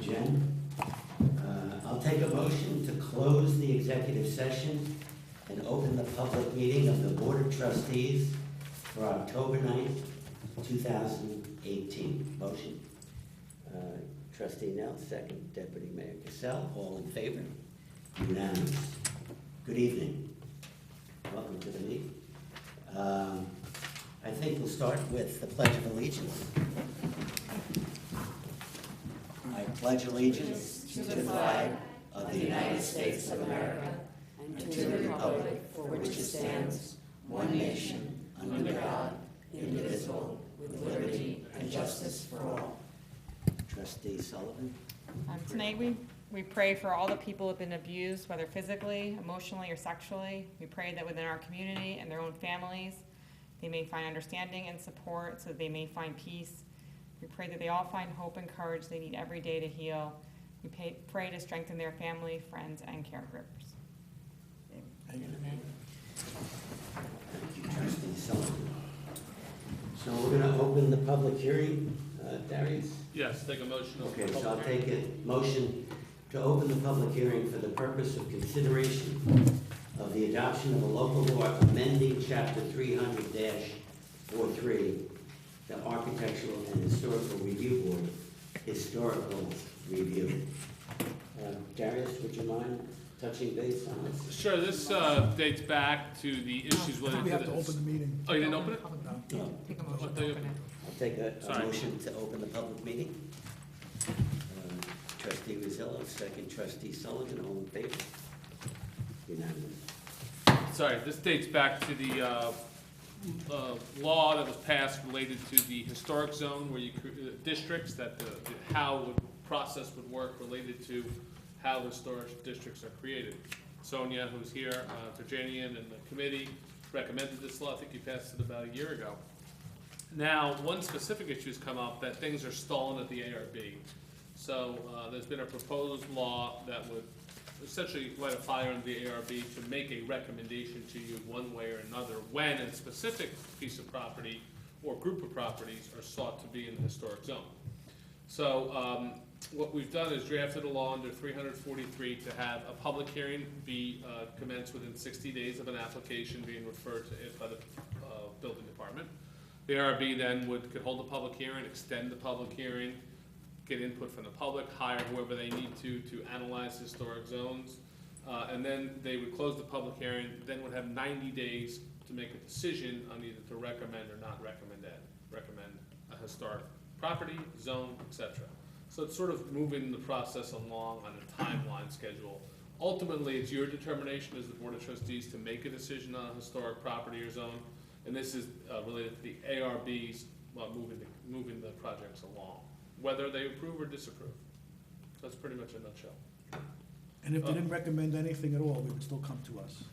Jen. I'll take a motion to close the executive session and open the public meeting of the Board of Trustees for October 9th, 2018. Motion. Trustee Nell, second. Deputy Mayor Cassell, all in favor? Unanimous. Good evening. Welcome to the meeting. I think we'll start with the Pledge of Allegiance. I pledge allegiance to the flag of the United States of America and to the republic for which it stands, one nation, under God, indivisible, with liberty and justice for all. Trustee Sullivan. Tonight we pray for all the people who have been abused, whether physically, emotionally, or sexually. We pray that within our community and their own families, they may find understanding and support so that they may find peace. We pray that they all find hope and courage they need every day to heal. We pray to strengthen their family, friends, and caregivers. Amen. Thank you, Trustee Sullivan. So we're going to open the public hearing. Darius? Yes, take a motion. Okay, so I'll take a motion to open the public hearing for the purpose of consideration of the adoption of a local law amending Chapter 300-43, the Architectural and Historical Review Board, Historical Review. Darius, would you mind touching base on this? Sure, this dates back to the issues related to We have to this. open the meeting. Oh, you didn't open it? No. Take a motion to open it. I'll take a Sorry. motion to open the public meeting. Trustee Rosillo, second. Trustee Sullivan, all in favor? Unanimous. Sorry, this dates back to the law that was passed related to the historic zone where you, districts, that how the process would work related to how historic districts are created. Sonia, who's here, Virginian, and the committee recommended this law. I think you passed it about a year ago. Now, one specific issue has come up, that things are stalling at the ARB. So there's been a proposed law that would essentially light a fire under the ARB to make a recommendation to you one way or another when a specific piece of property or group of properties are sought to be in the historic zone. So what we've done is drafted a law under 343 to have a public hearing be commenced within 60 days of an application being referred to it by the building department. The ARB then could hold a public hearing, extend the public hearing, get input from the public, hire whoever they need to analyze historic zones, and then they would close the public hearing, then would have 90 days to make a decision on either to recommend or not recommend a historic property, zone, etc. So it's sort of moving the process along on a timeline schedule. Ultimately, it's your determination as the Board of Trustees to make a decision on a historic property or zone, and this is related to the ARB's moving the projects along, whether they approve or disapprove. That's pretty much a nutshell. And if they didn't recommend anything at all, they would still come to us.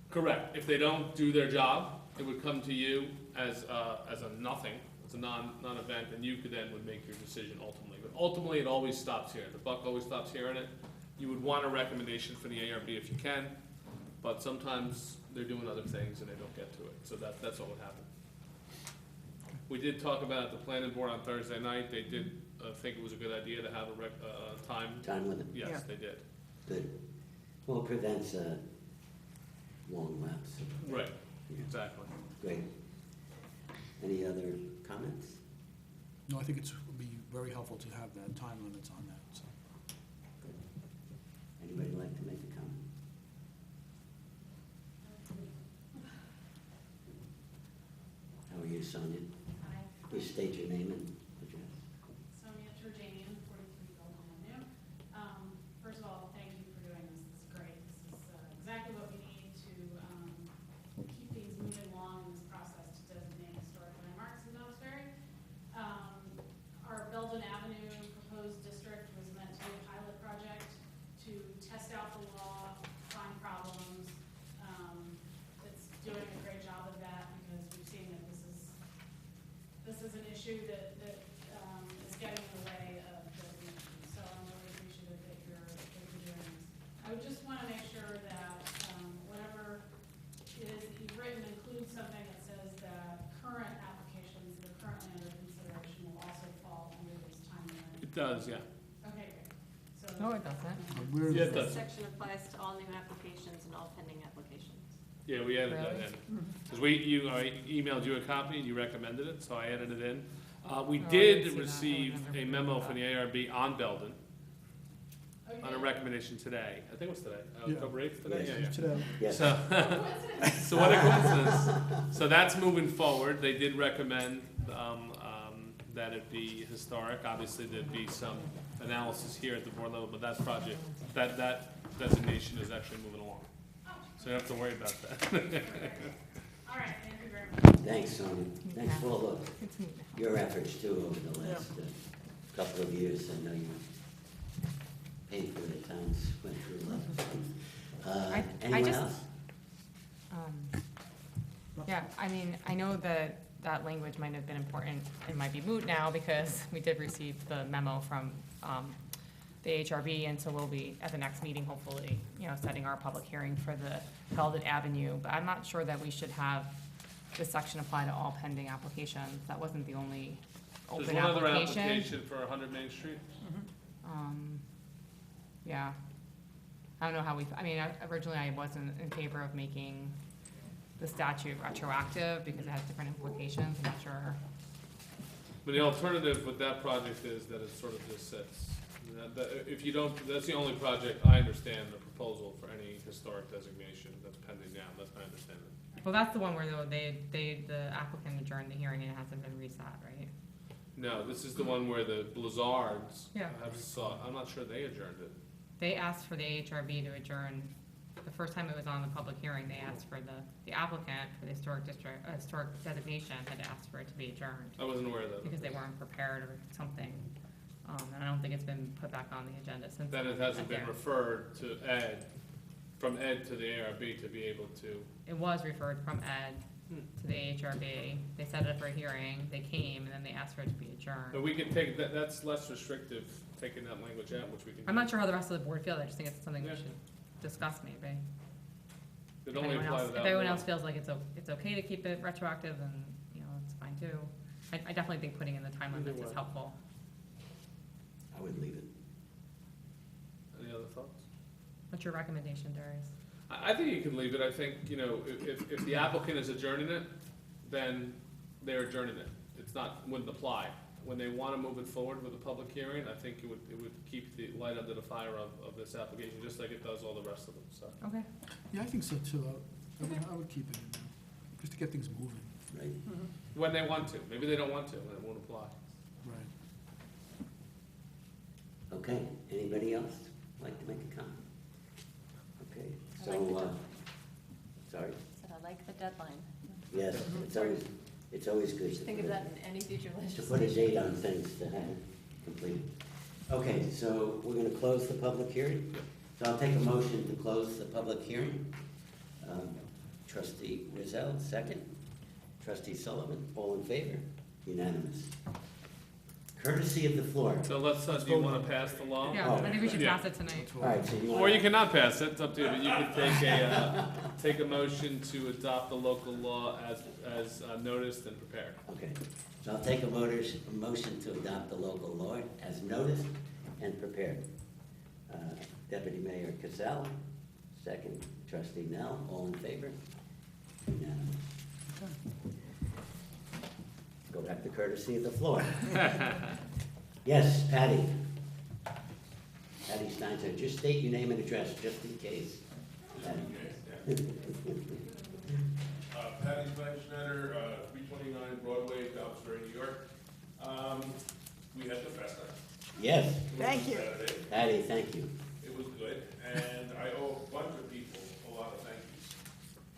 Correct. If they don't do their job, it would come to you as a nothing, as a non-event, and you could then would make your decision ultimately. But ultimately, it always stops here. The buck always stops here in it. You would want a recommendation for the ARB if you can, but sometimes they're doing other things and they don't get to it. So that's what would happen. We did talk about it at the planning board on Thursday night. They did think it was a good idea to have a time. Time limit? Yes, Yeah. they did. Good. Well, it prevents a long lapse. Right, Yeah. exactly. Great. Any other comments? No, I think it would be very helpful to have that time limits on that, so. Good. Anybody like to make a comment? How are you, Sonia? Hi, Please state your name and address. Sonia Turjanian, 43 Golden Avenue. First of all, thank you for doing this. This is great. This is exactly what we need to keep things moving along in this process to designate historic landmarks in Duxbury. Our Belden Avenue proposed district was meant to be a pilot project to test out the law, find problems. It's doing a great job of that because we've seen that this is an issue that is getting in the way of the community. So I'm really appreciative that you're doing this. I would just want to make sure that whatever it is that you've written includes something that says that current applications that are currently under consideration will also fall under this time limit. It does, yeah. Okay, great. No, it doesn't. Where is Yeah, it? it This does. section applies to all new applications and all pending applications. Yeah, we added that Really? in. Because I emailed you a copy and you recommended it, so I added it in. We Oh, I did didn't see that. I receive would never a forget memo that. from the ARB on Belden, Oh, you on a did? recommendation today. I think it was today, Yeah. October 8th today? Yes. Yeah, yeah. Today. Yes. So, so what a coincidence. So that's moving forward. They did recommend that it be historic. Obviously, there'd be some analysis here at the board level, but that project, that designation is actually moving along. So you don't have to worry about that. All right, thank you very much. Thanks, Sonia. Thanks for all of It's neat. your efforts too over the last couple of years. I know you painfully at times went through a lot of things. I Anyone just- else? Yeah, I mean, I know that that language might have been important, it might be moot now, because we did receive the memo from, the HRB, and so we'll be, at the next meeting, hopefully, setting our public hearing for the Belden Avenue, but I'm not sure that we should have this section apply to all pending applications, that wasn't the only There's open one other application. application for 100 Main Street. Yeah. I don't know how originally I wasn't in favor of making the statute retroactive because it has different implications, I'm not sure. But the alternative with that project is that it sort of just sits. If you don't, that's the only project I understand the proposal for any historic designation that's pending now, that's my understanding. Well, that's the one where the applicant adjourned the hearing and it hasn't been reset, right? No, this is the one where the Blizzards Yeah. have sought, I'm not sure they adjourned it. They asked for the AHRB to adjourn, the first time it was on the public hearing, they asked for the applicant for the historic designation had asked for it to be adjourned I wasn't aware of that. because they weren't prepared or something. And I don't think it's been put back on the agenda since. Then it hasn't been there. referred to Ed, from Ed to the ARB to be able to. It was referred from Ed to the AHRB. They set it up for a hearing, they came, and then they asked for it to be adjourned. But we can take, that's less restrictive, taking that language out, which we can. I'm not sure how the rest of the board feels, I just think it's something we Yeah. should discuss maybe. It only applies to that If everyone one. else feels like it's okay to keep it retroactive, then, it's fine too. I definitely think putting in the time limits Either is way. helpful. I would leave it. Any other thoughts? What's your recommendation, Darius? I think you can leave it. I think, if the applicant is adjourning it, then they're adjourning it. It's not, wouldn't apply. When they want to move it forward with a public hearing, I think it would keep the light under the fire of this application, just like it does all the rest of them, so. Okay. Yeah, I think so too. I would keep it in there, just to get things moving. Right? When they want to. Maybe they don't want to, and it won't apply. Right. Okay, anybody else like to make a comment? Okay, I like the so, deadline. sorry, Said I like the deadline. yes, it's always good Just think of that in any future to put a legislation. date on things to have it completed. Okay, so we're gonna close the public hearing. So I'll take a motion to close the public hearing. Trustee Rizal, second. Trustee Sullivan, all in favor? Unanimous. Courtesy of the floor. So do you want to pass the law? Yeah, I think we should Yeah. pass it tonight. All right, so you want. Or you cannot pass it, it's up to you, but you can take a motion to adopt the local law as noticed and prepared. Okay, so I'll take a motion to adopt the local law as noticed and prepared. Deputy Mayor Casella, second. Trustee Nell, all in favor? Unanimous. Go back to courtesy of the floor. Yes, Patty. Patty Steinzer, just state your name and address, just in case. Patty. Patty Steinschneider, 329 Broadway, Dobbsbury, New York. We had the festa. Yes, Thank you. Saturday. Patty, thank you. It was good, and I owe a bunch of people a lot of thank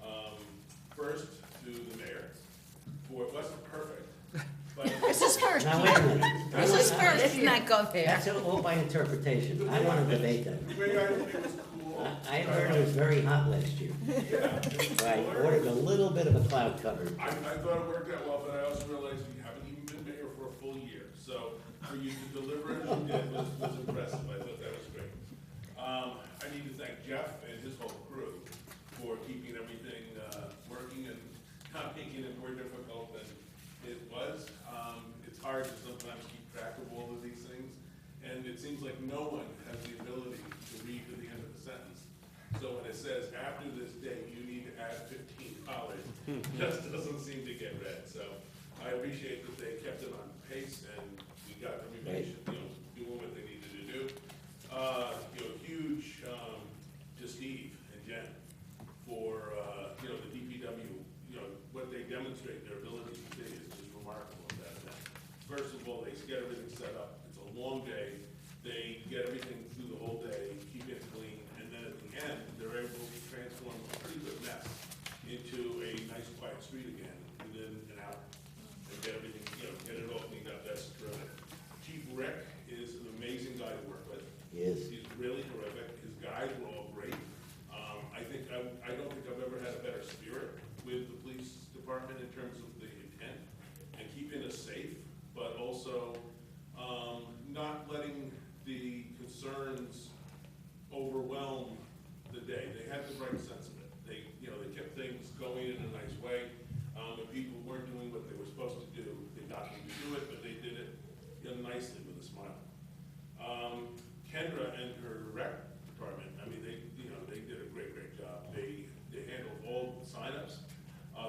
yous. First, to the mayor, for it wasn't perfect, but This is first. Now, wait a minute. This is first. Let's not go there. That's all by interpretation. I want to debate that. the way I think it was cool. I heard it was very hot last year. Yeah, it was So I hilarious. ordered a little bit of a cloud cover. I thought it worked out well, but I also realized you haven't even been mayor for a full year. So for you to deliver as you did was impressive. I thought that was great. I need to thank Jeff and his whole crew for keeping everything working and not making it more difficult than it was. It's hard to sometimes keep track of all of these things. And it seems like no one has the ability to read to the end of the sentence. So when it says, after this date, you need to add $15, just doesn't seem to get read. So I appreciate that they kept it on pace and we got everybody, doing what they needed to do. Huge to Steve and Jen for, the DPW, what they demonstrate, their ability to do is remarkable at that event. First of all, they get everything set up. It's a long day. They get everything through the whole day, keep it clean, and then at the end, they're able to transform a pretty good mess into a nice quiet street again within an hour. And get everything, get it all cleaned up. That's terrific. Chief Rick is an amazing guy to work with. Yes. He's really terrific. His guys were all great. I don't think I've ever had a better spirit with the police department in terms of the intent and keeping us safe, but also not letting the concerns overwhelm the day. They had the right sense of it. They kept things going in a nice way. When people weren't doing what they were supposed to do, they got them to do it, but they did it nicely with a smile. Kendra and her rec department, they did a great job. They handled all the signups.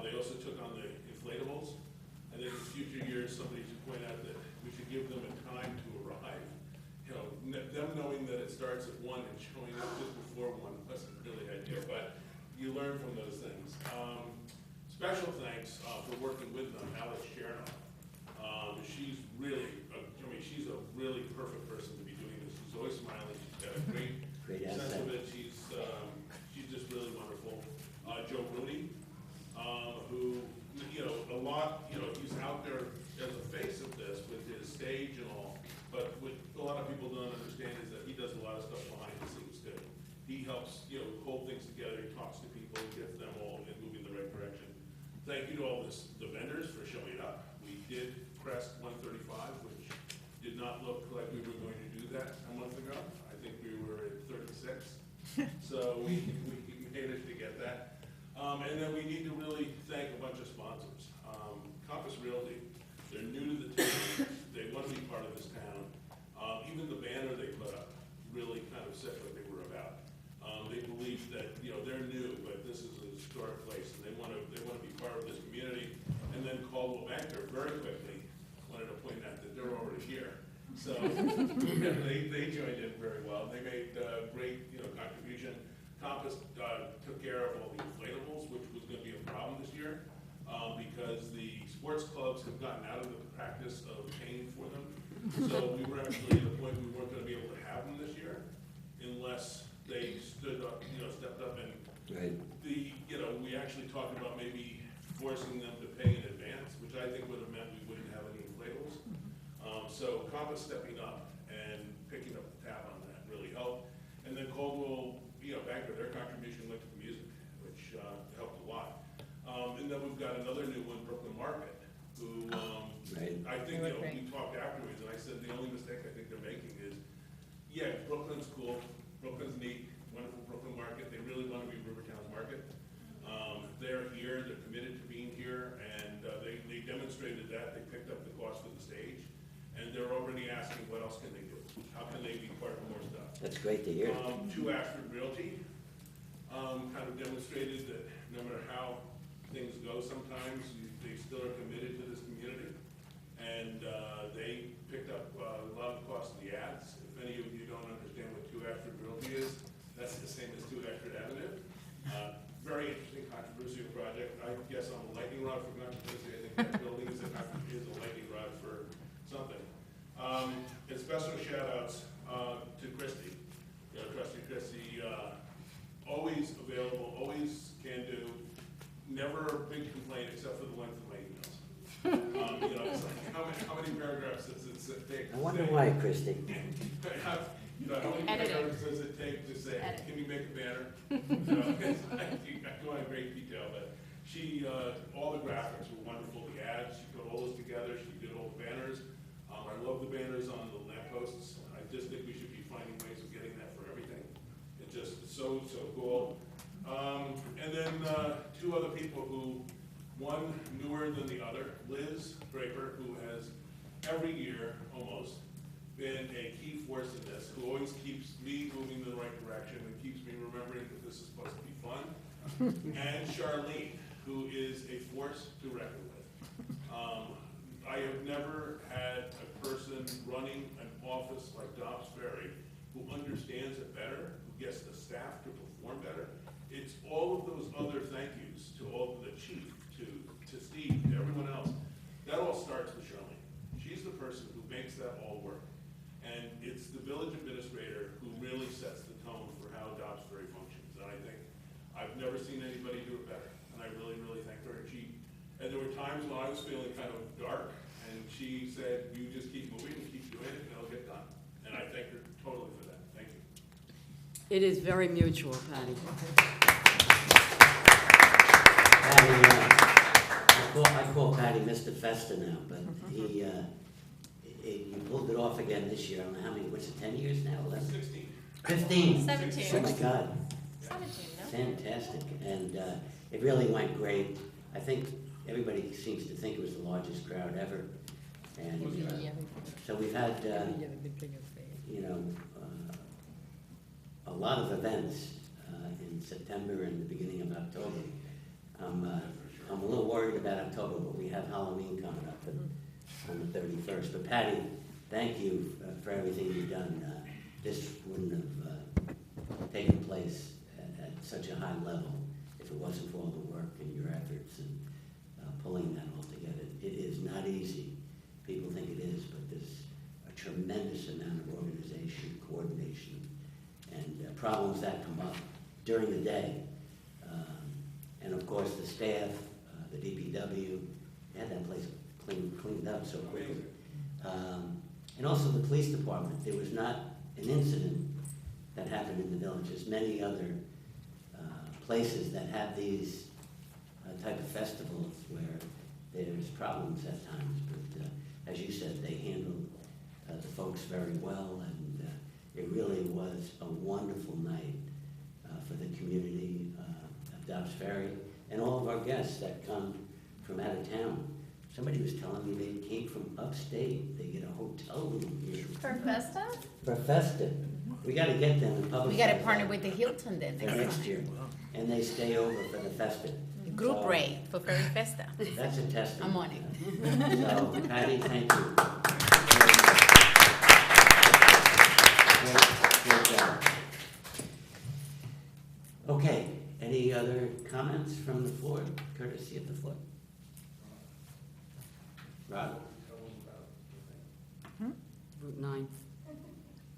They also took on the inflatables. I think in future years, somebody should point out that we should give them a time to arrive. Them knowing that it starts at 1 and showing up just before 1 wasn't really ideal, but you learn from those things. Special thanks for working with them, Alex Chernoff. She's really, she's a really perfect person to be doing this. She's always smiling. She's got a great sense asset. of it. She's just really wonderful. Joe Rooney, who, a lot, he's out there as a face of this with his stage and all, but what a lot of people don't understand is that he does a lot of stuff behind the scenes too. He helps, hold things together, he talks to people, gets them all moving in the right direction. Thank you to all the vendors for showing up. We did crest 135, which did not look like we were going to do that a month ago. I think we were at 36. So we managed to get that. And then we need to really thank a bunch of sponsors. Compass Realty, they're new to the town. They want to be part of this town. Even the banner they put up really kind of said what they were about. They believe that, they're new, but this is a historic place, and they want to be part of this community. And then Caldwell Banker very quickly wanted to point out that they're already here. So they joined in very well. They made great, contribution. Compass took care of all the inflatables, which was going to be a problem this year because the sports clubs have gotten out of the practice of paying for them. So we were actually at the point we weren't going to be able to have them this year unless they stood up, stepped up and Right. we actually talked about maybe forcing them to pay in advance, which I think would have meant we wouldn't have any inflatables. So Compass stepping up and picking up the tab on that really helped. And then Caldwell, Banker, their contribution went to the music, which helped a lot. And then we've got another new one, Brooklyn Market, who Right. I think, we talked afterwards, and I said the only mistake I think they're making is, Brooklyn's cool, Brooklyn's neat, wonderful Brooklyn Market, they really want to be Rivertown's market. They're here, they're committed to being here, and they demonstrated that, they picked up the cost for the stage, and they're already asking what else can they do? How can they be part of more stuff? That's great to hear. To Ashford Realty, kind of demonstrated that no matter how things go sometimes, they still are committed to this community. And they picked up a lot of the cost of the ads. If any of you don't understand what 2 Ashford Realty is, that's the same as 2 Ashford Avenue. Very interesting, controversial project. I guess I'm a lightning rod for controversy. I think that building is a lightning rod for something. And special shout outs to Christy. Trustee Christy, always available, always can do, never a big complaint except for the length of my emails. It's like, how many paragraphs does it take? I wonder why, Christy. How many paragraphs does it take to say, can you make a banner? I go into great detail, but she, all the graphics were wonderful, the ads, she put all this together, she did all the banners. I love the banners on the lampposts. I just think we should be finding ways of getting that for everything. It's just so cool. And then 2 other people who, one newer than the other, Liz Draper, who has every year almost been a key force in this, who always keeps me moving in the right direction and keeps me remembering that this is supposed to be fun. And Charlene, who is a force to reckon with. I have never had a person running an office like Dobbs Ferry who understands it better, who gets the staff to perform better. It's all of those other thank yous to all of the chief, to Steve, to everyone else. That all starts with Charlene. She's the person who makes that all work. And it's the village administrator who really sets the tone for how Dobbs Ferry functions. And I think I've never seen anybody do it better. And I really, really thank her. And there were times when I was feeling kind of dark, and she said, you just keep moving and keep doing it, and it'll get done. And I thank her totally for that. Thank you. It is very mutual, Patty. Patty, I call Patty Mr. Festa now, but he pulled it off again this year. I don't know how many, what's it, 10 years now, 11? 16. 15? 17. Oh my God, 17, no? fantastic. And it really went great. I think everybody seems to think it was the largest crowd ever. And so we've had, you know, a lot of events in September and the beginning of October. I'm a little worried about October, but we have Halloween coming up on the 31st. But Patty, thank you for everything you've done. This wouldn't have taken place at such a high level if it wasn't for all the work and your efforts and pulling that all together. It is not easy. People think it is, but there's a tremendous amount of organization, coordination, and problems that come up during the day. And of course, the staff, the DPW, had that place cleaned up so quickly. And also the police department. There was not an incident that happened in the village. There's many other places that have these type of festivals where there's problems at times. But as you said, they handled the folks very well, and it really was a wonderful night for the community of Dobbs Ferry and all of our guests that come from out of town. Somebody was telling me they came from upstate. They get a hotel room here. For Festa? For Festa. We gotta get them and publicize We gotta that partner with the Hilton then for next next time. year. And they stay over for the Festa. Group So, rate for Ferry Festa. That's a testament. I'm on it. So, Patty, thank you. Great job. Okay, any other comments from the floor, courtesy of the floor? Rob? Route 9.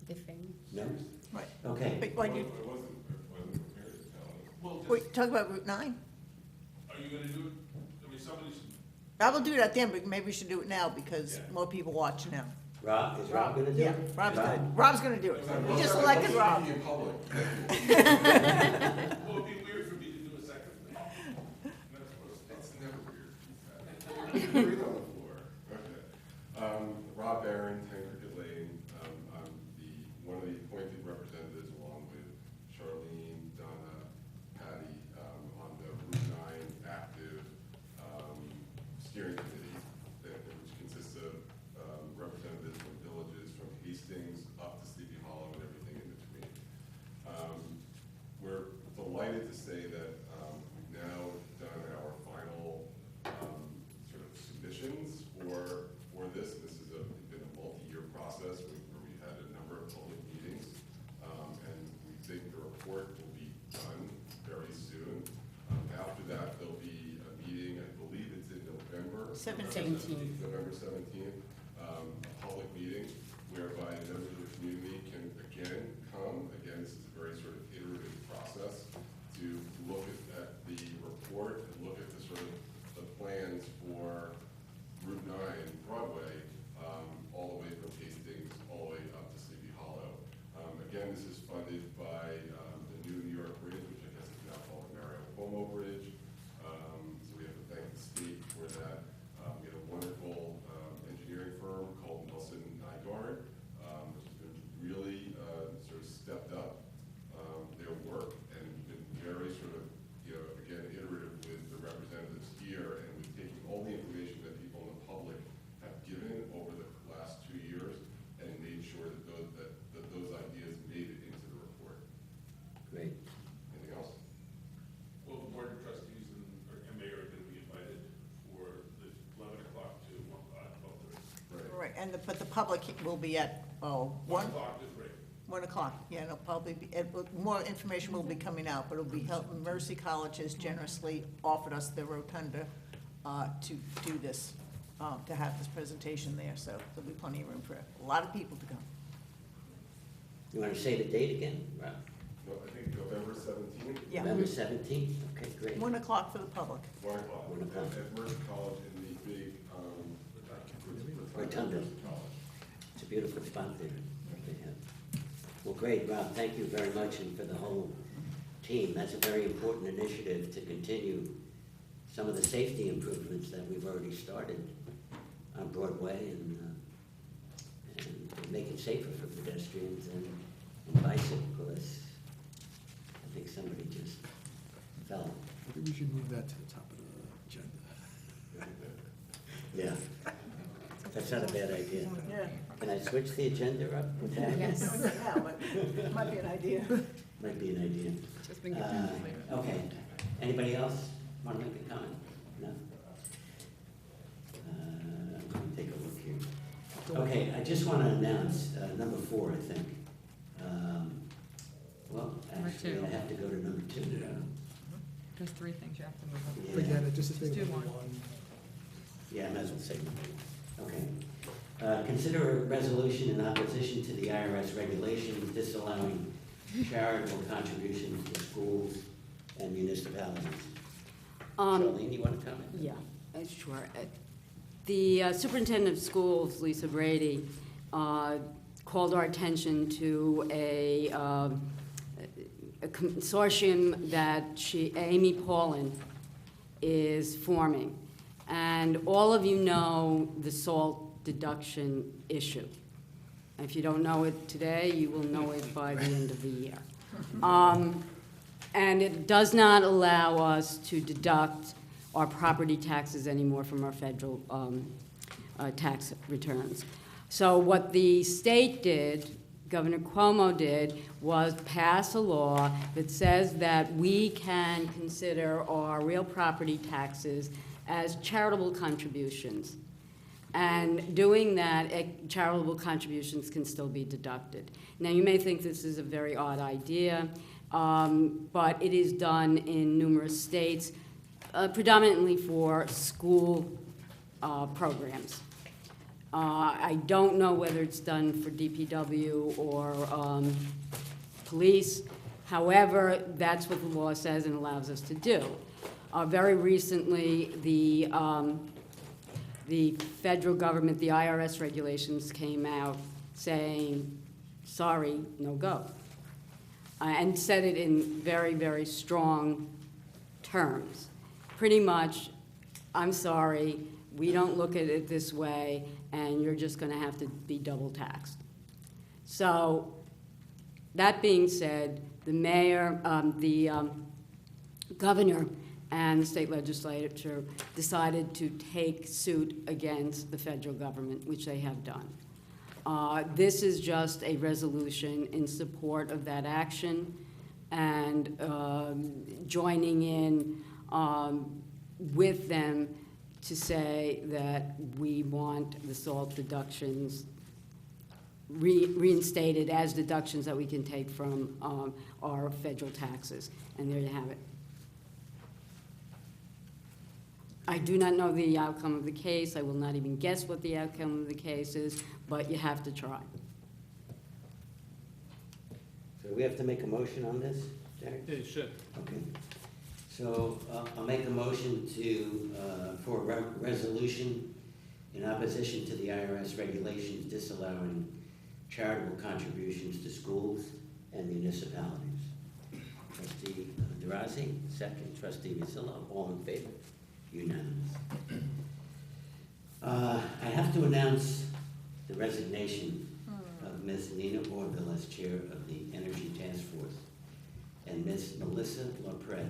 The famous. No? Right. Okay. Wait, why you, Well, just, wait, talk about Route 9? are you gonna do it? I mean, somebody's, I will do it at the end, but maybe we should do it now because more people watch now. Rob, is Rob gonna do it? Yeah, Rob's Rob? gonna, Rob's gonna do it. We just elected Rob. well, it'd be weird for me to do a second thing. It's never weird. Breathe on the floor. Okay. Rob Barron, 10 Cricket Lane. I'm one of the appointed representatives along with Charlene, Donna, Patty, on the Route 9 active steering committee, which consists of representatives from villages, from Hastings up to Sleepy Hollow and everything in between. We're delighted to say that we've now done our final sort of submissions for this. This has been a multi-year process where we've had a number of public meetings, and we think the report will be done very soon. After that, there'll be a meeting, I believe it's in November. 17th. November 17th, a public meeting whereby members of the community can again come. Again, this is a very sort of iterative process to look at the report and look at the sort of the plans for Route 9 Broadway, all the way from Hastings all the way up to Sleepy Hollow. Again, this is funded by the new New York Bridge, which I guess is now called the Mario Cuomo Bridge. So we have to thank the state for that. We have a wonderful engineering firm called Nelson Nygaard, which has been really sort of stepped up their work and been very sort of, again, iterative with but the public will be at, oh, 1 o'clock to 3. 1 o'clock, yeah, it'll probably be, more information will be coming out, but it'll be held, Mercy College has generously offered us the rotunda to do this, to have this presentation there, so there'll be plenty of room for a lot of people to come. You want to say the date again, Rob? No, I think November 17th. Yeah. November 17th? Okay, great. 1 o'clock for the public. 1 o'clock. 1 o'clock. At Mercy College in the big, Rotunda. College. It's a beautiful spot there. They have. Well, great, Rob, thank you very much, and for the whole team. That's a very important initiative to continue some of the safety improvements that we've already started on Broadway and make it safer for pedestrians and bicyclists. I think somebody just fell. I think we should move that to the top of the agenda. Yeah. That's not a bad idea. Yeah. Can I switch the agenda up? Would that- Yes. Yeah, but it might be an idea. Might be an idea. Just bring it down later. Okay. Anybody else want to make a comment? No? I'm going to take a look here. Okay, I just want to announce number 4, I think. Well, Number actually, 2. I have to go to number 2. Yeah. There's 3 things you have to move on. Yeah. Forget it, just to stay Just with do number one. 1. Yeah, I might as well say number 1. Okay. Consider a resolution in opposition to the IRS regulations disallowing charitable contributions to schools and municipalities. Charlene, you want to comment? Yeah, sure. The superintendent of schools, Lisa Brady, called our attention to a consortium that Amy Paulin is forming. And all of you know the SALT deduction issue. If you don't know it today, you will know it by the end of the year. And it does not allow us to deduct our property taxes anymore from our federal tax returns. So what the state did, Governor Cuomo did, was pass a law that says that we can consider our real property taxes as charitable contributions. And doing that, charitable contributions can still be deducted. Now, you may think this is a very odd idea, but it is done in numerous states, predominantly for school programs. I don't know whether it's done for DPW or police. However, that's what the law says and allows us to do. Very recently, the federal government, the IRS regulations came out saying, sorry, no go. And said it in very, very strong terms. Pretty much, I'm sorry, we don't look at it this way, and you're just going to have to be double taxed. So, that being said, the mayor, the governor, and the state legislature decided to take suit against the federal government, which they have done. This is just a resolution in support of that action and joining in with them to say that we want the SALT deductions reinstated as deductions that we can take from our federal taxes. And there you have it. I do not know the outcome of the case. I will not even guess what the outcome of the case is, but you have to try. So we have to make a motion on this, Jack? Yeah, you should. Okay. So I'll make a motion for a resolution in opposition to the IRS regulations disallowing charitable contributions to schools and municipalities. Trustee DeRossi, second. Trustee Mazzillo, all in favor? Unanimous. I have to announce the resignation of Ms. Nina Orville as chair of the Energy Task Force and Ms. Melissa LaPret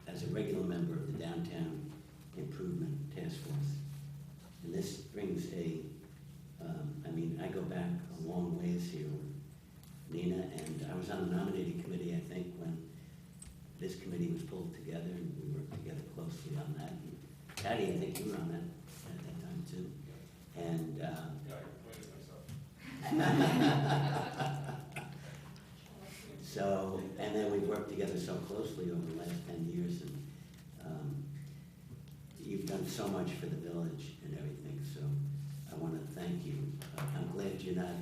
as a regular member of the Downtown Improvement Task Force. And this brings I go back a long ways here with Nina, and I was on the nominating committee, I think, when this committee was pulled together, and we worked together closely on that. And Patty, I think you were on that at that time too. And So, and then we've worked together so closely over the last 10 years, and you've done so much for the village and everything, so I want to thank you. I'm glad you're not,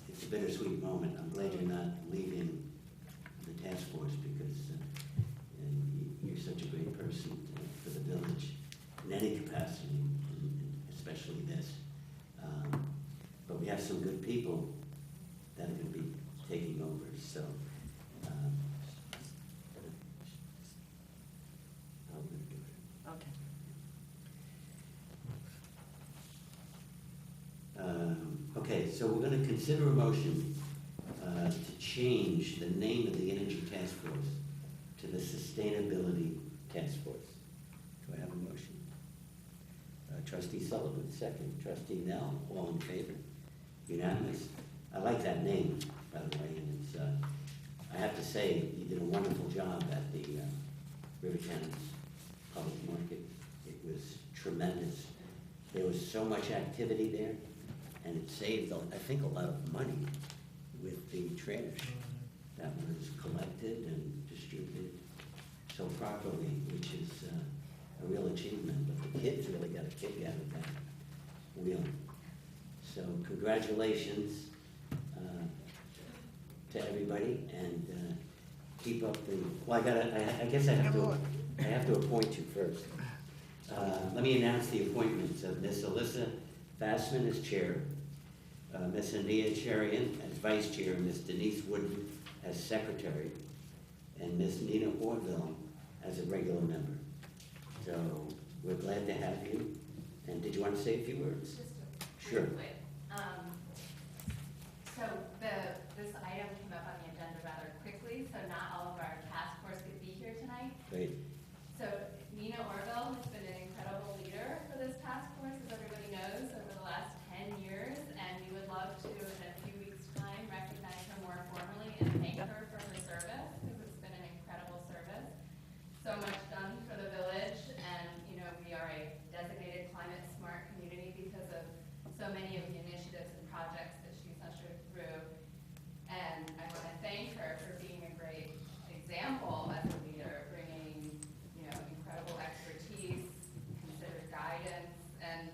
it's a bittersweet moment, I'm glad you're not leaving the task force, because you're such a great person for the village in any capacity, and especially this. But we have some good people that are going to be taking over, so I'll do it. Okay. Okay, so we're going to consider a motion to change the name of the Energy Task Force to the Sustainability Task Force. Do I have a motion? Trustee Sullivan, second. Trustee Nell, all in favor? Unanimous? I like that name, by the way, and it's, I have to say, you did a wonderful job at the Rivertown's public market. It was tremendous. There was so much activity there, and it saved, I think, a lot of money with the trash that was collected and distributed so properly, which is a real achievement. But the kids really got a kick out of that wheel. So congratulations to everybody, and keep up the, well, I guess I have to appoint you first. Let me announce the appointments of Ms. Alyssa Fassman as chair, Ms. Anita Cherian as vice chair, Ms. Denise Wooden as secretary, and Ms. Nina Orville as a regular member. So we're glad to have you. And did you want to say a few words? Sure. Quick. So this item came up on the agenda rather quickly, so not all of our task force could be here tonight. Great. So Nina Orville has been an incredible leader for this task force, as everybody knows, over the last 10 years, and we would love to, in a few weeks' time, recognize her more formally and thank her for her service, because it's been an incredible service. So much done for the village, and we are a designated climate smart community because of so many of the initiatives and projects that she's ushered through. And I want to thank her for being a great example as a leader, bringing incredible expertise, considered guidance, and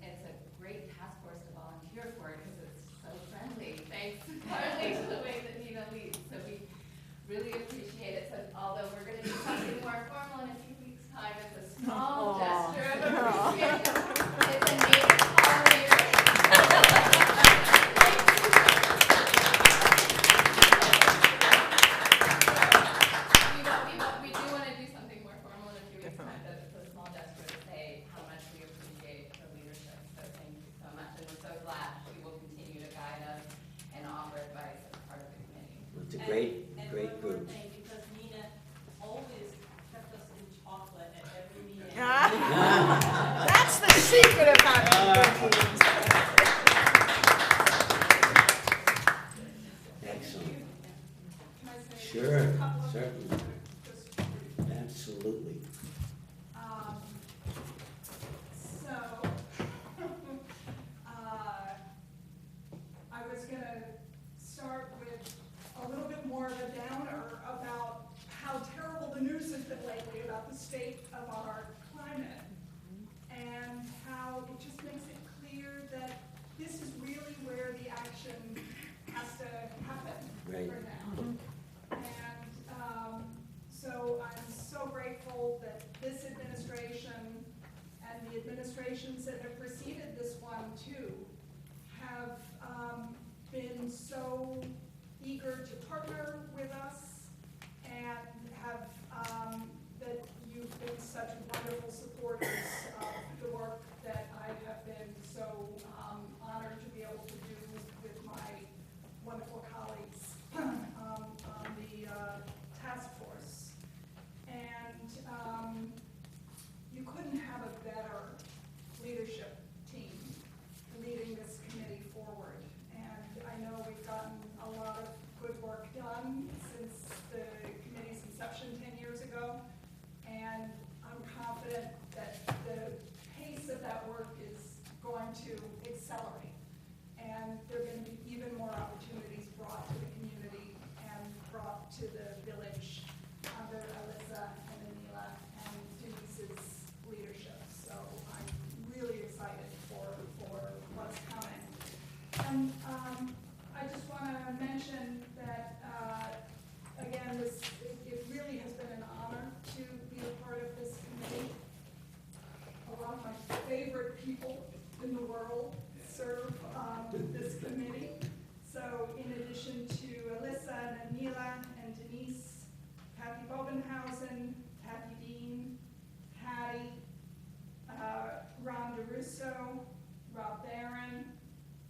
it's a great task force to volunteer for because it's so friendly, thanks partly to the way that Nina leads. So we really appreciate it. So although we're going to do something more formal in a few weeks' time, it's a small gesture of appreciation. It's a name call here. We do want to do something more formal in a few weeks' time, but it's a small gesture to say how much we appreciate her leadership. So thank you so much, and we're so glad she will continue to guide us and offer advice as part of the committee. Well, it's a great group. Thing, because Nina always kept us in chocolate at every meeting. That's the secret of having good meetings. Excellent. Can I say Sure, a couple of certainly. things? Just Absolutely. So, I was gonna start with a little bit more of a downer about how terrible the news has been lately about the state of our climate, and how it just makes it clear that this is really where the action has to happen Right. now. And so I'm so grateful that this administration and the administrations that have preceded this one too have been so eager to partner with us, and have that you've been such wonderful supporters of the work that I have been so honored to be able to do with my wonderful colleagues on the task force. And you couldn't have a better leadership team leading favorite people in the world serve on this committee. So in addition to Alyssa and Anila and Denise, Kathy Bobenhausen, Kathy Dean, Patty, Ron DeRusso, Rob Barron,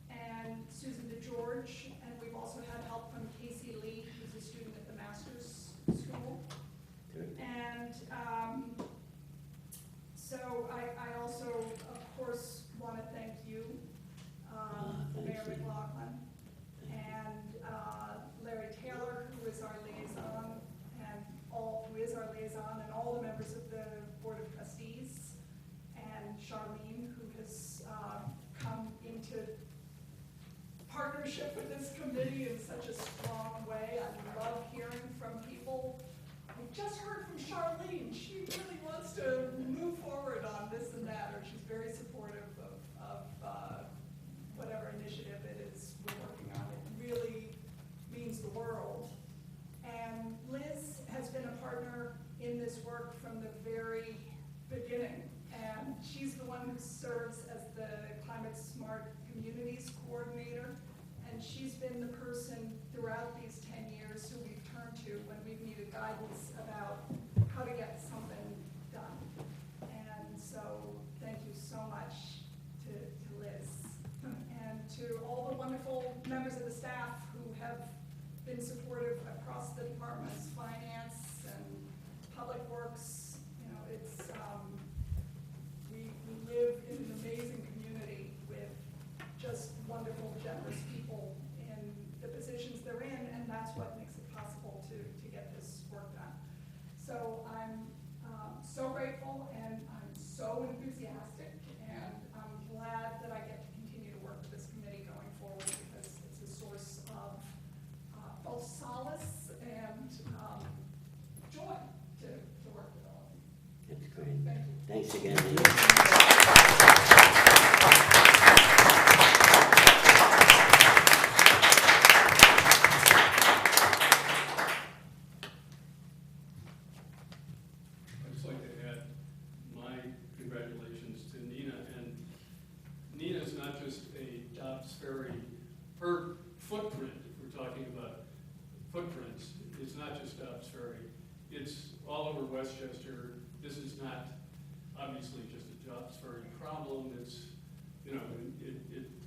and Susan DeGeorge. And we've also had help from Casey Lee, who's a student at the master's school. And so I also, of course, want to thank you, Mayor McLaughlin, and Larry Taylor, who is our liaison, and all the members of the Board of Trustees, and Charlene, who has come into partnership with this committee in such a strong way. I love hearing from people. We just heard from Charlene. She really wants to move forward on this and that, or she's very supportive of whatever initiative it is we're working on. It really means the world. And Liz has been a partner in this work from the very beginning. And she's the one who serves as the Climate Smart Communities Coordinator. And she's been the person throughout these 10 years who we've turned to when we've needed guidance about how to get something done. And so thank you so much to Liz. And to all the wonderful members of the staff who have been supportive across the departments, finance and public works. You know, it's, we live in an amazing community with just wonderful, generous people in the positions they're in, and that's what makes it possible to get this work done. So I'm so grateful, and I'm so enthusiastic, and I'm glad that I get to continue to work with this committee going forward, because it's a source of both solace and joy to work with all of you. That's great. Thank you. Thanks again. I'd just like to add my congratulations to Nina. And Nina's not just a Dobbs Ferry, her footprint, if we're talking about footprints, it's not just Dobbs Ferry. It's all over Westchester. This is not obviously just a Dobbs Ferry problem. It's, you know,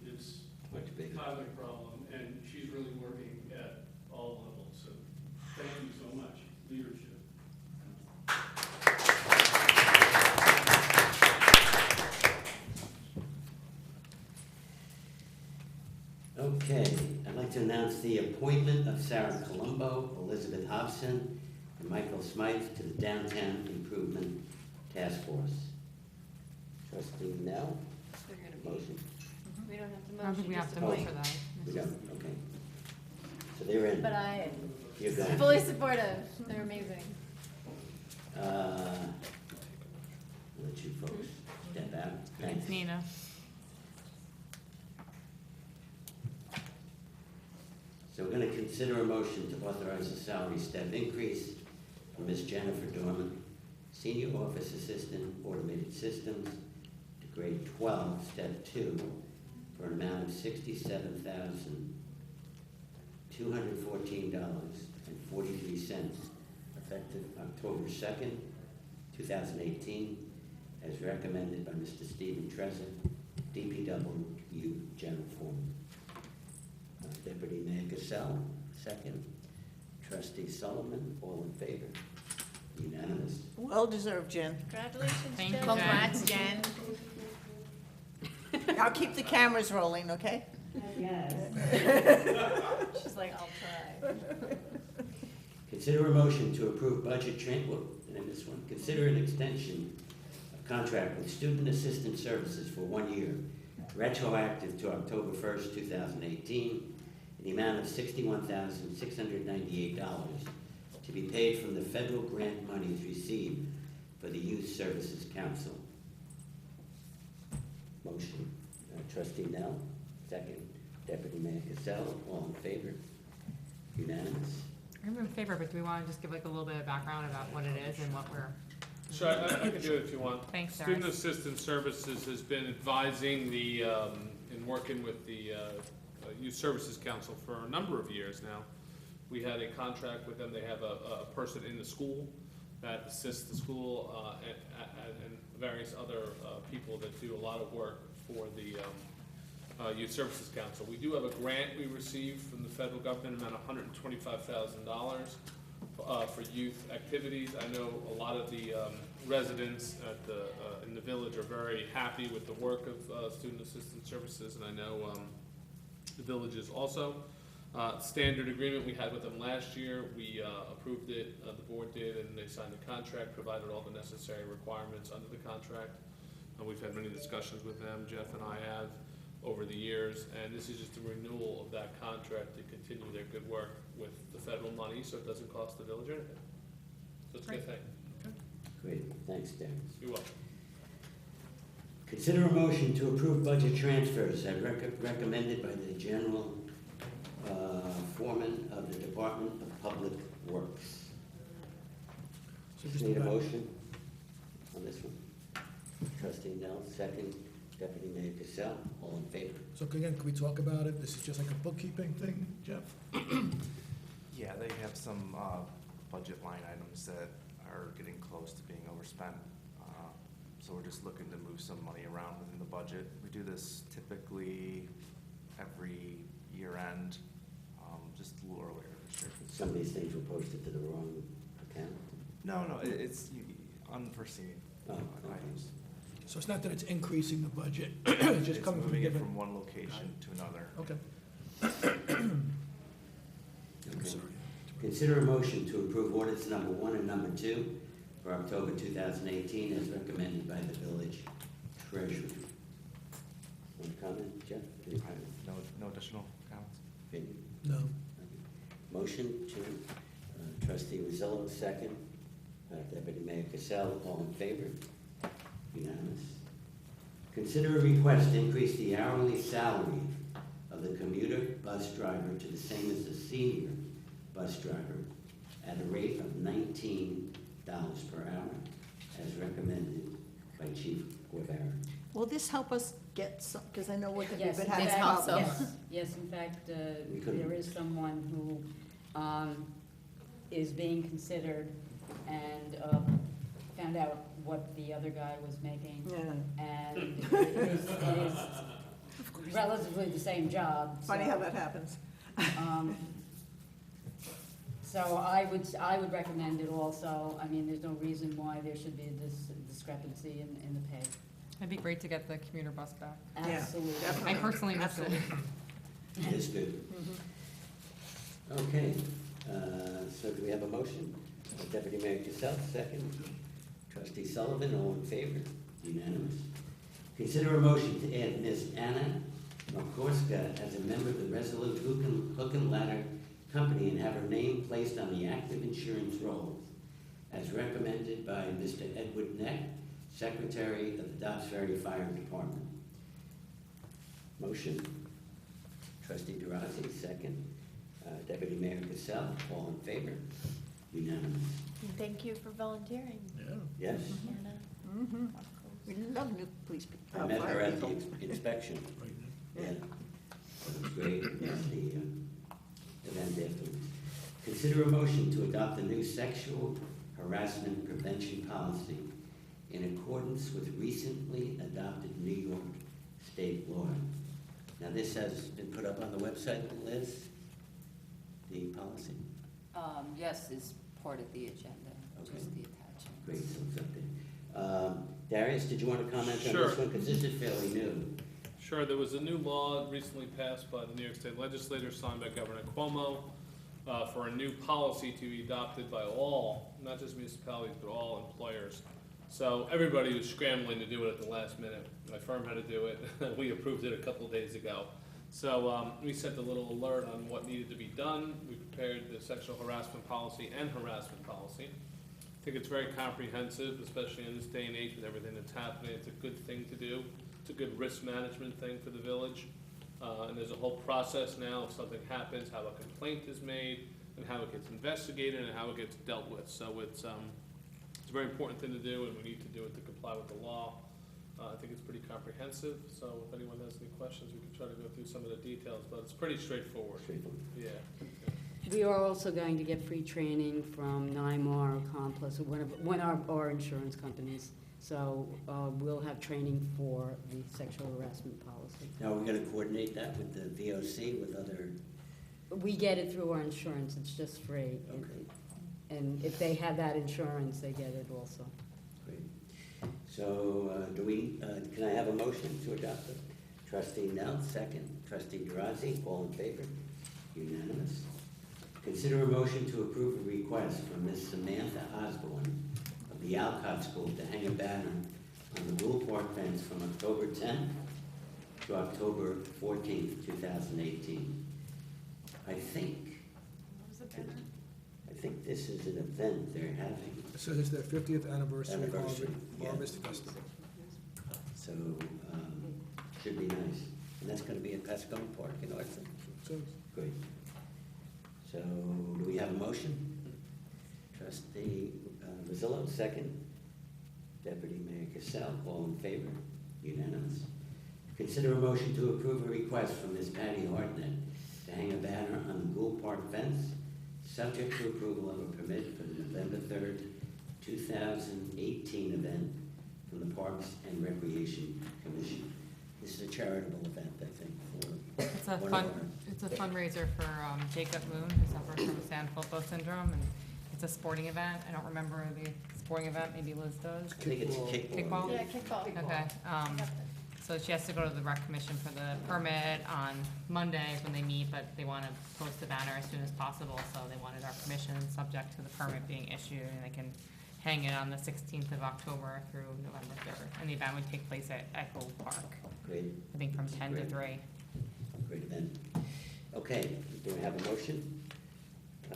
it's Much a bigger. cosmic problem, and she's really working at all levels. So thank you so much, leadership. Okay, I'd like to announce the appointment of Sarah Colombo, Elizabeth Hobson, and Michael Smythe to the Downtown Improvement Task Force. Trustee Nell, They're gonna be- motion? We don't have to motion. I don't think we have just to appoint. vote for that. We don't, okay. So they're in. But I You're am going. fully supportive. They're amazing. I'll let you folks step out. Thanks. It's Nina. So we're going to consider a motion to authorize a salary step increase for Ms. Jennifer Dorman, Senior Office Assistant, Automated Systems, to grade 12, step 2, for an amount of $67,214.43, effective October 2nd, 2018, as recommended by Mr. Stephen Trezor, DPW General Foreman. Deputy Mayor Cassell, second. Trustee Sullivan, all in favor? Unanimous. Well deserved, Jen. Congratulations, Thank you, Jen. Jen. Congrats, Jen. I'll keep the cameras rolling, okay? Yes. She's like, I'll try. Consider a motion to approve budget and this one. Consider an extension of contract with Student Assistant Services for 1 year, retroactive to October 1st, 2018, in the amount of $61,698 to be paid from the federal grant monies received for the Youth Services Council. Motion. Trustee Nell, second. Deputy Mayor Cassell, all in favor? Unanimous. I'm in favor, but do we want to just give like a little bit of background about what it is and what we're Sure, I can do it if you want. Thanks, Student Darius. Assistance Services has been advising the, and working with the Youth Services Council for a number of years now. We had a contract with them. They have a person in the school that assists the school and various other people that do a lot of work for the Youth Services Council. We do have a grant we received from the federal government, around $125,000 for youth activities. I know a lot of the residents at in the village are very happy with the work of Student Assistance Services, and I know the village is also. Standard agreement we had with them last year, we approved it, the board did, and they signed the contract, provided all the necessary requirements under the contract. We've had many discussions with them, Jeff and I have, over the years, and this is just a renewal of that contract to continue their good work with the federal money, so it doesn't cost the village anything. So it's a good thing. Great, thanks, Darius. You're welcome. Consider a motion to approve budget transfers as recommended by the general foreman of the Department of Public Works. So just Need a go back. motion on this one? Trustee Nell, second. Deputy Mayor Cassell, all in favor? So again, can we talk about it? This is just like a bookkeeping thing, Jeff? Yeah, they have some budget line items that are getting close to being overspent. So we're just looking to move some money around within the budget. We do this typically every year end, just a little earlier this year. Some of these things were posted to the wrong account. No, it's unforeseen Oh, okay. items. So it's not that it's increasing the budget, it's just It's coming from a moving it given. from one location to another. Okay. I'm Okay. sorry. Consider a motion to approve ordinance number 1 and number 2 for October 2018 as recommended by the village treasurer. One comment, Jeff? Any comment? No additional comments? Opinion? No. Motion to trustee Rosillo, second. Deputy Mayor Cassell, all in favor? Unanimous. Consider a request to increase the hourly salary of the commuter bus driver to the same as the senior bus driver at a rate of $19 per hour as recommended by Chief Guevara. Will this help us get some, because I know we've been Yes, having in fact, problems. yes, in fact, We couldn't- there is someone who is being considered and found out what the other guy was making. Yeah. And it is relatively the same job. Funny so, how that happens. So I would recommend it also. I mean, there's no reason why there should be this discrepancy in the pay. It'd be great to get the commuter bus back. Yeah, Absolutely. definitely. I personally miss it. Absolutely. It is good. Okay, so do we have a motion? Deputy Mayor Cassell, second. Trustee Sullivan, all in favor? Unanimous. Consider a motion to add Ms. Anna Makorska as a member of the Resolute Hook and Ladder Company and have her name placed on the active insurance rolls as recommended by Mr. Edward Neck, Secretary of the Dobbs Ferry Fire Department. Motion. Trustee Durazzi, second. Deputy Mayor Cassell, all in favor? Unanimous. Thank you for volunteering, Yeah. Yes? Anna. Mm-hmm. We love new police people. I met her fire at the people. inspection. Right. Yeah. It was great. It was the event afterwards. Consider a motion to adopt a new sexual harassment prevention policy in accordance with recently adopted New York state law. Now, this has been put up on the website, Liz, the policy. Yes, is part of the agenda, Okay. just the attachment. Great, so it's up there. Darius, did you want to comment on Sure. this one? Because this is fairly new. Sure, there was a new law recently passed by the New York State Legislature, signed by Governor Cuomo, for a new policy to be adopted by all, not just municipalities, but all employers. So everybody was scrambling to do it at the last minute. My firm had to do it. We approved it a couple of days ago. So we sent a little alert on what needed to be done. We prepared the sexual harassment policy and harassment policy. I think it's very comprehensive, especially in this day and age with everything that's happening. It's a good thing to do. It's a good risk management thing for the village. And there's a whole process now if something happens, how a complaint is made, and how it gets investigated, and how it gets dealt with. So it's It's a very important thing to do, and we need to do it to comply with the law. I think it's pretty comprehensive, so if anyone has any questions, we can try to go through some of the details, but it's pretty straightforward. Yeah. We are also going to get free training from NYMAR or Complex, or one of our insurance companies. So we'll have training for the sexual harassment policy. Now, we're gonna coordinate that with the VOC, with other, We get it through our insurance, it's just free. okay, And if they have that insurance, they get it also. great. So, can I have a motion to adopt it? Trustee Nell, second. Trustee Drozi, all in favor? Unanimous. Consider a motion to approve a request from Ms. Samantha Osborne of the Alcott School to hang a banner on the Gould Park fence from October 10th to October 14th, 2018. I think this is an event they're having, It says it's their 50th anniversary of Anniversary, yeah. Harvest Festival. so, should be nice. And that's gonna be at Pascone Park in Orford. So, Great. So, do we have a motion? Trustee Mazzillo, second. Deputy Mayor Cassell, all in favor? Unanimous. Consider a motion to approve a request from Ms. Patty Hartnett to hang a banner on the Gould Park fence, subject to approval of a permit for the November 3rd, 2018 event from the Parks and Recreation Commission. This is a charitable event, I think, for It's a one of fun, our- it's a fundraiser for Jacob Moon, who suffers from Sanfilippo syndrome, and it's a sporting event. I don't remember the sporting event, maybe Liz does. I think it's kickball. Kickball? Yeah, kickball. Okay, so she has to go to the rec commission for the permit on Mondays when they meet, but they want to post the banner as soon as possible, so they wanted our permission, subject to the permit being issued, and they can hang it on the 16th of October through November 3rd. And the event would take place at Gould Park, Great, I think from 10 to Great. 3. great event. Okay, do we have a motion?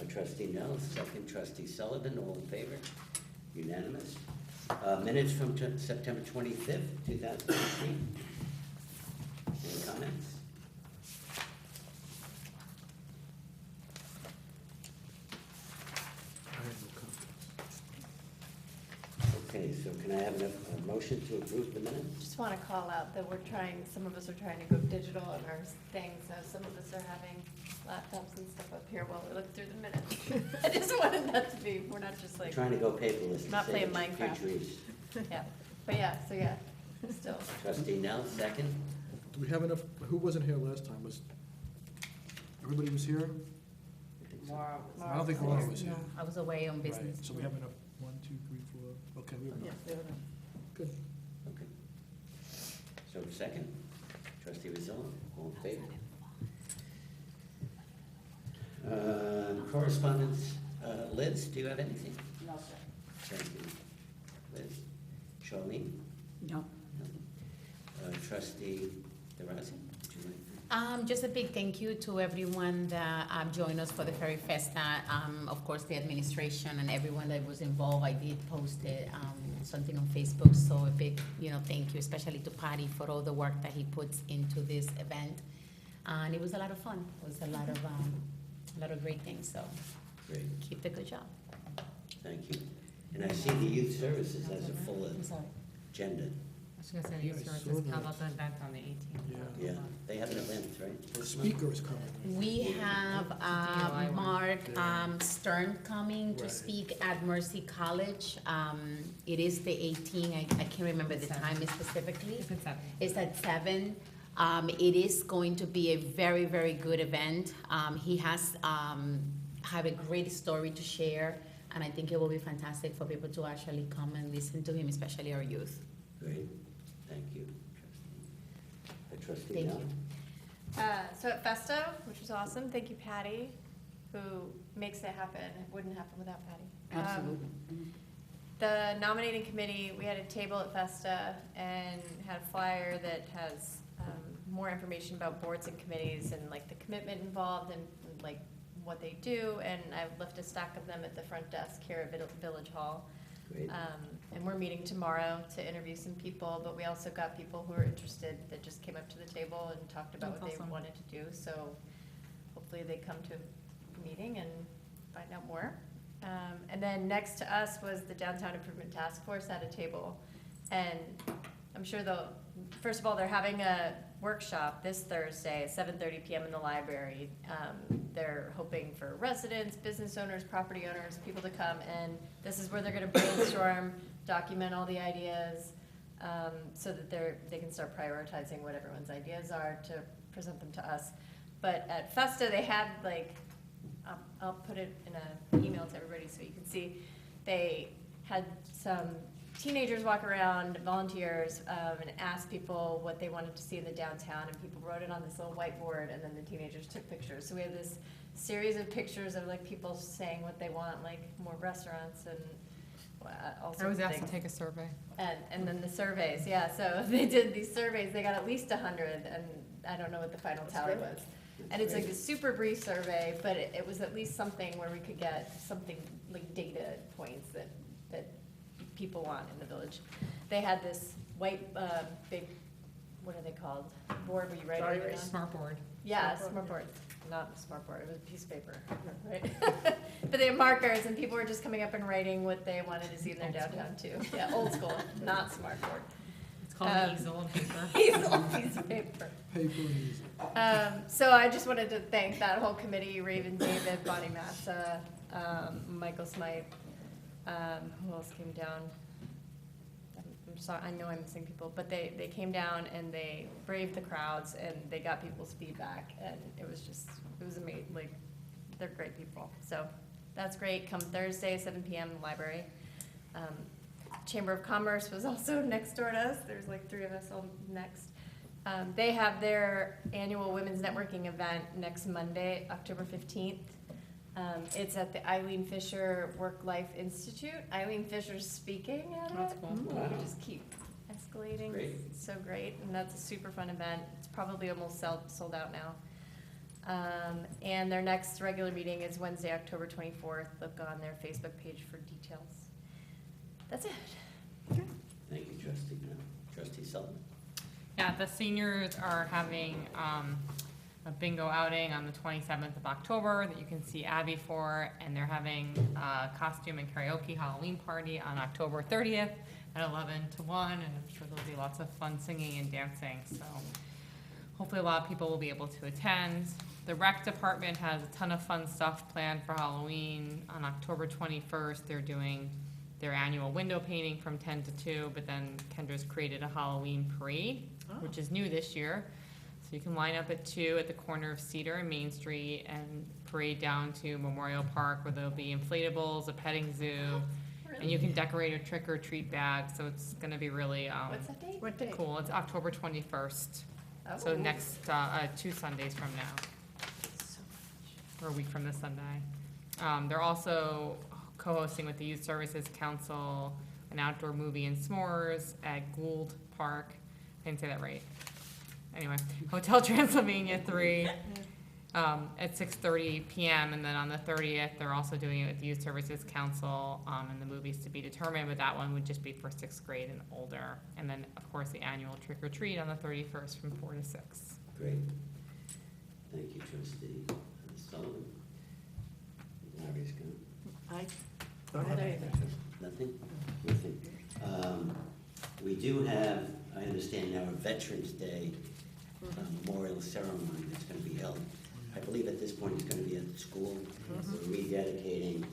Trustee Nell, second. Trustee Sullivan, all in favor? Unanimous. Minutes from September 25th, 2018. Any comments? I have no comments. Okay, so can I have a motion to approve the minutes? Just want to call out that some of us are trying to go digital on our thing, so some of us are having laptops and stuff up here while we look through the minutes. I just wanted that to be, we're not just like, Trying to go paperless. to Not save playing a few Minecraft. trees. yeah, but yeah, so yeah, still. Trustee Nell, second. Do we have enough, who wasn't here last time? Everybody was here? I don't think Laura was here. I was away on Right, so we have enough, 1, 2, 3, 4, okay, we have Yeah, enough. they have enough. Good. Okay. So second, trustee Rizzo, all in favor? Correspondence, Liz, do you have anything? No, sir. Thank you. Liz? Charlene? No. No. Trustee DeRossi, would you like to? Just a big thank you to everyone that joined us for the Ferry Festa. Of course, the administration and everyone that was involved. I did post it, something on Facebook, so a big, thank you, especially to Patty for all the work that he puts into this event. And it was a lot of fun. It was a lot of great things. So Great, keep the good job. thank you. And I see the youth services has a full I'm sorry. agenda. I was gonna say, Yeah, I youth saw services, how that. about the event on the 18th? Yeah. Yeah, they have an event, right? The speaker is coming. We have DIY one. Mark Stern coming to Right. speak at Mercy College. It is the 18th, I can't remember the time specifically. It's at 7. It's at 7. It is going to be a very, very good event. He has have a great story to share, and I think it will be fantastic for people to actually come and listen to him, especially our youth. Great, thank you. Trustee Thank Nell? you. So at Festa, which was awesome, thank you Patty, who makes it happen. It wouldn't happen without Patty. Absolutely. The nominating committee, we had a table at Festa and had a flyer that has more information about boards and committees and like the commitment involved and like what they do. And I've left a stack of them at the front desk here at Village Hall. Great, And we're meeting tomorrow to interview some people, but we also got people who are interested that just came up to the table and talked about That's what awesome. they wanted to do. So hopefully they come to a meeting and find out more. And then next to us was the Downtown Improvement Task Force at a table. And I'm sure first of all, they're having a workshop this Thursday at 7:30 p.m. in the library. They're hoping for residents, business owners, property owners, people to come, and this is where they're gonna brainstorm, document all the ideas, so that they can start prioritizing what everyone's ideas are to present them to us. But at Festa, they had I'll put it in an email to everybody so you can see, they had some teenagers walk around, volunteers, and ask people what they wanted to see in the downtown, and people wrote it on this little whiteboard, and then the teenagers took pictures. So we have this series of pictures of like people saying what they want, like more restaurants and all sorts I was of asked things. to take a survey. And then the surveys, yeah, so they did these surveys, they got at least 100, and I don't know what the final tally was. And it's like a super brief survey, but it was at least something where we could get something like data points that people want in the village. They had this white, big, what are they called? Board where you write everything on? Smart board. Yeah, smart board. Not a smart board, it was a piece of paper, right? But they had markers, and people were just coming up and writing what they wanted to see in their downtown too. Yeah, old school, not smart board. It's called an easel and paper. Easel, piece of paper. Paper and easy. So I just wanted to thank that whole committee, Raven David, Bonnie Massa, Michael Smythe, who else came down? I'm sorry, I know I'm missing people, but they came down and they braved the crowds and they got people's feedback, and it was amazing, like, they're great people. So that's great. Come Thursday, 7 p.m. in the library. Chamber of Commerce was also next door to us. There's like 3 of us all next. They have their annual women's networking event next Monday, October 15th. It's at the Eileen Fisher Work-Life Institute. Eileen Fisher's speaking at That's it. cool. Wow. We just keep escalating. Great. It's so great, and that's a super fun event. It's probably almost sold out now. And their next regular meeting is Wednesday, October 24th. Look on their Facebook page for details. That's it. Thank you, Trustee. Trustee Sullivan. Yeah, the seniors are having a bingo outing on the 27th of October that you can see Abby for, and they're having a costume and karaoke Halloween party on October 30th at 11 to 1, and I'm sure there'll be lots of fun singing and dancing, so hopefully a lot of people will be able to attend. The rec department has a ton of fun stuff planned for Halloween. On October 21st, they're doing their annual window painting from 10 to 2, but then Kendra's created a Halloween parade, which is new this year. So you can line up at 2 at the corner of Cedar and Main Street and parade down to Memorial Park, where there'll be inflatables, a petting zoo, and you can decorate a trick or treat bag. So it's gonna be really What's that date? What day? cool. It's October 21st. Oh. So next 2 Sundays from now, or a week from this Sunday. They're also co-hosting with the Youth Services Council an outdoor movie and s'mores at Gould Park. I didn't say that right. Anyway, Hotel Transylvania 3 at 6:30 p.m. And then on the 30th, they're also doing it with the Youth Services Council, and the movies to be determined, but that one would just be for 6th grade and older. And then, of course, the annual trick or treat on the 31st from 4 to 6. Great. Thank you, Trustee Sullivan. Larry's gone. Nothing? Nothing. We do have, I understand now, a Veterans Day memorial ceremony that's going to be held. I believe at this point it's going to be at the school. We're rededicating.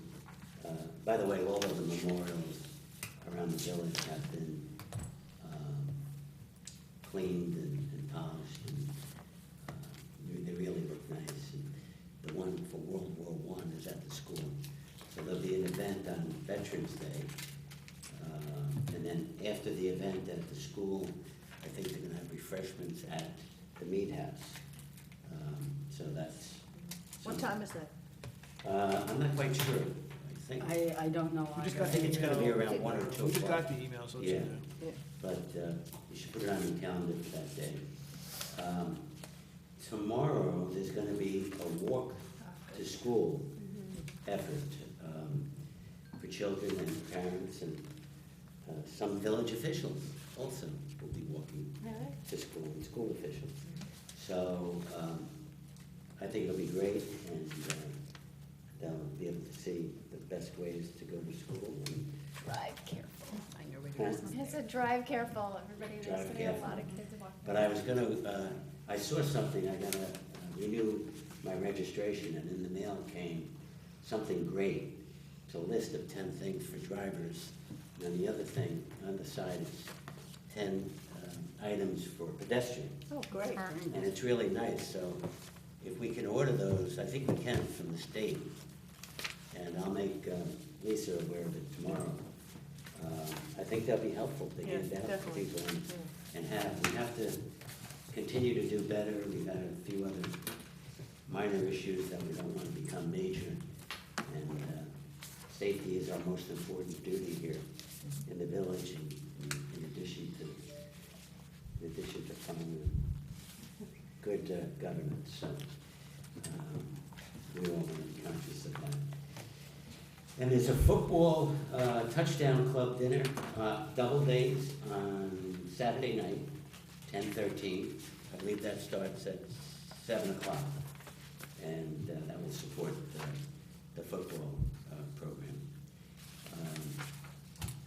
By the way, all of the memorials around the village have been cleaned and polished, and they really look nice. And the one for World War I is at the school. So there'll be an event on Veterans Day. And then after the event at the school, I think they're gonna have refreshments at the Mead House. So that's. What time is that? I'm not quite sure. I think, I don't know. We just I got think the it's gonna be email. around 1 or 2 We just o'clock. got the email, so it's Yeah. in there. But you should put it on your calendar for that day. Tomorrow, there's gonna be a walk to school effort for children and parents, and some village officials also will be walking to school, and school officials. So I think it'll be great, and they'll be able to see the best ways to go to school. And Drive careful. I know where Huh? it is. It's a drive careful, everybody, there's Drive gonna be a careful. lot of kids walking. But I was gonna, I saw something, I gotta renew my registration, and in the mail came something great. It's a list of 10 things for drivers, and then the other thing on the side is 10 items for pedestrians. Oh, great. And it's really nice, so if we can order those, I think we can from the state. And I'll make Lisa aware of it tomorrow. I think that'll be helpful to hand Yes, out to definitely. people and we have to continue to do better. We've had a few other minor issues that we don't want to become major. And safety is our most important duty here in the village, in addition to fun and good governance. So we all want to be conscious of that. And there's a football touchdown club dinner, double days on Saturday night, 10:13. I believe that starts at 7 o'clock. And that will support the football program.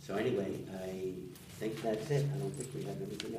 So anyway, I think that's it. I don't think we have anything